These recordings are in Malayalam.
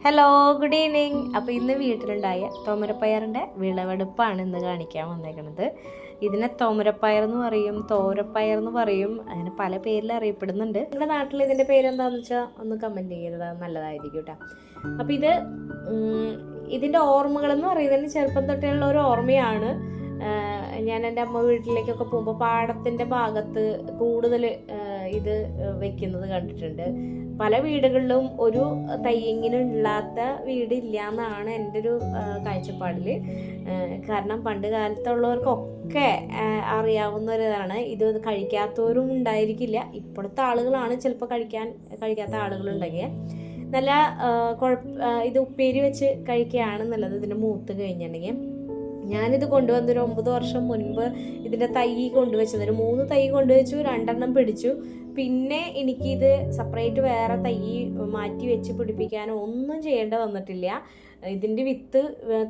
Hello, good evening. അപ്പോൾ ഇന്ന് വീട്ടിലുണ്ടായ തോമരപ്പയറിൻ്റെ വിളവെടുപ്പാണ് ഇന്ന് കാണിക്കാൻ വന്നേക്കുന്നത്. ഇതിനെ തോമരപ്പയർ എന്ന് പറയും, തോരപ്പയർ എന്ന് പറയും, അങ്ങനെ പല പേരിൽ അറിയപ്പെടുന്നുണ്ട്. നിങ്ങളുടെ നാട്ടിൽ ഇതിൻ്റെ പേരെന്താണെന്ന് വെച്ചാൽ ഒന്ന് കമൻറ്റ് ചെയ്യുന്നത് നല്ലതായിരിക്കും കേട്ടോ. അപ്പോൾ ഇതിൻ്റെ ഓർമ്മകളെന്ന് പറയുന്നത് ചെറുപ്പം തൊട്ടുള്ള ഒരു ഓർമ്മയാണ്. ഞാൻ എൻ്റെ അമ്മ വീട്ടിലേക്കൊക്കെ പോകുമ്പോൾ പാടത്തിൻ്റെ ഭാഗത്ത് കൂടുതൽ ഇത് വെക്കുന്നത് കണ്ടിട്ടുണ്ട്. പല വീടുകളിലും ഒരു തയ്യെങ്കിലും ഇല്ലാത്ത വീടില്ല എന്നാണ് എൻ്റെ ഒരു കാഴ്ചപ്പാടിൽ. കാരണം പണ്ട് കാലത്തുള്ളവർക്കൊക്കെ അറിയാവുന്ന ഒരിതാണ്. ഇത് കഴിക്കാത്തവരും ഉണ്ടായിരിക്കില്ല. ഇപ്പോഴത്തെ ആളുകളാണ് ചിലപ്പോൾ കഴിക്കാത്ത ആളുകളുണ്ടെങ്കിൽ നല്ല ഇത് ഉപ്പേരി വെച്ച് കഴിക്കുകയാണ് നല്ലത്. ഇതിൻ്റെ മൂത്ത് കഴിഞ്ഞിട്ടുണ്ടെങ്കിൽ ഞാനിത് കൊണ്ടുവന്നൊരു 9 വർഷം മുൻപ് ഇതിൻ്റെ തൈ കൊണ്ടുവച്ചത്. 3 തൈ കൊണ്ടുവച്ചു, 2 പിടിച്ചു. പിന്നെ എനിക്കിത് സെപ്പറേറ്റ് വേറെ തൈ മാറ്റി വെച്ച് പിടിപ്പിക്കാനോ ഒന്നും ചെയ്യേണ്ട വന്നിട്ടില്ല. ഇതിൻ്റെ വിത്ത്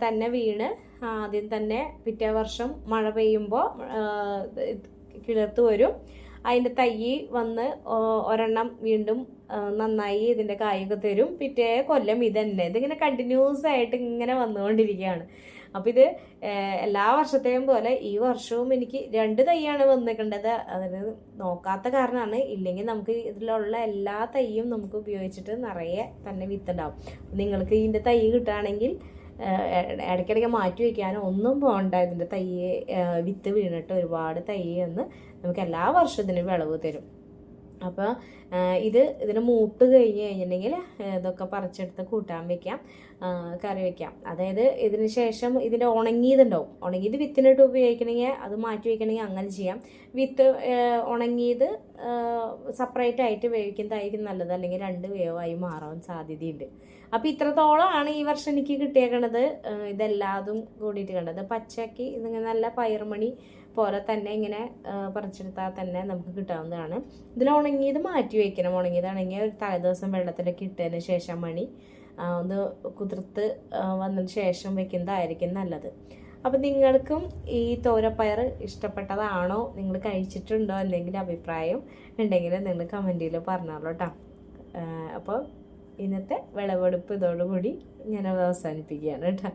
തന്നെ വീണ് ആദ്യം തന്നെ പിറ്റേ വർഷം മഴ പെയ്യുമ്പോൾ കിളിർത്ത് വരും. അതിൻ്റെ തൈ വന്ന് ഒരെണ്ണം വീണ്ടും നന്നായി ഇതിൻ്റെ കായൊക്കെ തരും. പിറ്റേ കൊല്ലം ഇതന്നെ. ഇതിങ്ങനെ കണ്ടിന്യൂസ് ആയിട്ട് ഇങ്ങനെ വന്നുകൊണ്ടിരിക്കുകയാണ്. അപ്പോൾ ഇത് എല്ലാ വർഷത്തെയും പോലെ ഈ വർഷവും എനിക്ക് 2 തൈയാണ് വന്നിട്ടുണ്ടത്. അതിന് നോക്കാത്ത കാരണമാണ്. ഇല്ലെങ്കിൽ നമുക്ക് ഇതിലുള്ള എല്ലാ തൈയും നമുക്ക് ഉപയോഗിച്ചിട്ട് നിറയെ തന്നെ വിത്തുണ്ടാവും. നിങ്ങൾക്ക് ഇതിൻ്റെ തൈ കിട്ടുകയാണെങ്കിൽ ഇടയ്ക്കിടയ്ക്ക് മാറ്റി വയ്ക്കാനോ ഒന്നും പോകണ്ട. ഇതിൻ്റെ തൈ വിത്ത് വീണിട്ട് ഒരുപാട് തൈ എന്ന് നമുക്ക് എല്ലാ വർഷത്തിനും വിളവ് തരും. അപ്പോൾ ഇതിന് മൂത്ത് കഴിഞ്ഞിട്ടുണ്ടെങ്കിൽ ഇതൊക്കെ പറിച്ചെടുത്ത് കൂട്ടാൻ വയ്ക്കാം, കറി വയ്ക്കാം. അതായത് ഇതിന് ശേഷം ഇതിൻ്റെ ഉണങ്ങിയതുണ്ടാവും. ഉണങ്ങിയത് വിത്തിനിട്ട് ഉപയോഗിക്കണമെങ്കിൽ അത് മാറ്റി വയ്ക്കണമെങ്കിൽ അങ്ങനെ ചെയ്യാം. വിത്ത് ഉണങ്ങിയത് സെപ്പറേറ്റ് ആയിട്ട് വേവിക്കുന്നതായിരിക്കും നല്ലത്. അല്ലെങ്കിൽ 2 വേവായി മാറാൻ സാധ്യതയുണ്ട്. അപ്പോൾ ഇത്രത്തോളമാണ് ഈ വർഷം എനിക്ക് കിട്ടിയേക്കണത്. ഇതെല്ലാതും കൂടിയിട്ട് കണ്ടത് പച്ചക്ക് ഇതിങ്ങനെ നല്ല പയറുമണി പോലെ തന്നെ ഇങ്ങനെ പറിച്ചെടുത്താൽ തന്നെ നമുക്ക് കിട്ടാവുന്നതാണ്. ഇതിൽ ഉണങ്ങിയത് മാറ്റി വയ്ക്കണം. ഉണങ്ങിയതാണെങ്കിൽ ഒരു തലേദിവസം വെള്ളത്തിലൊക്കെ ഇട്ടതിന് ശേഷം മണി ഒന്ന് കുതിർത്ത് വന്നതിന് ശേഷം വെക്കുന്നതായിരിക്കും നല്ലത്. അപ്പം നിങ്ങൾക്കും ഈ തോരപ്പയർ ഇഷ്ടപ്പെട്ടതാണോ, നിങ്ങൾ കഴിച്ചിട്ടുണ്ടോ, എന്തെങ്കിലും അഭിപ്രായം ഉണ്ടെങ്കിൽ നിങ്ങൾ കമൻറ്റിൽ പറഞ്ഞോളൂ കേട്ടോ. അപ്പോൾ ഇന്നത്തെ വിളവെടുപ്പ് ഇതോടുകൂടി ഞാൻ അവസാനിപ്പിക്കുകയാണ് കേട്ടോ.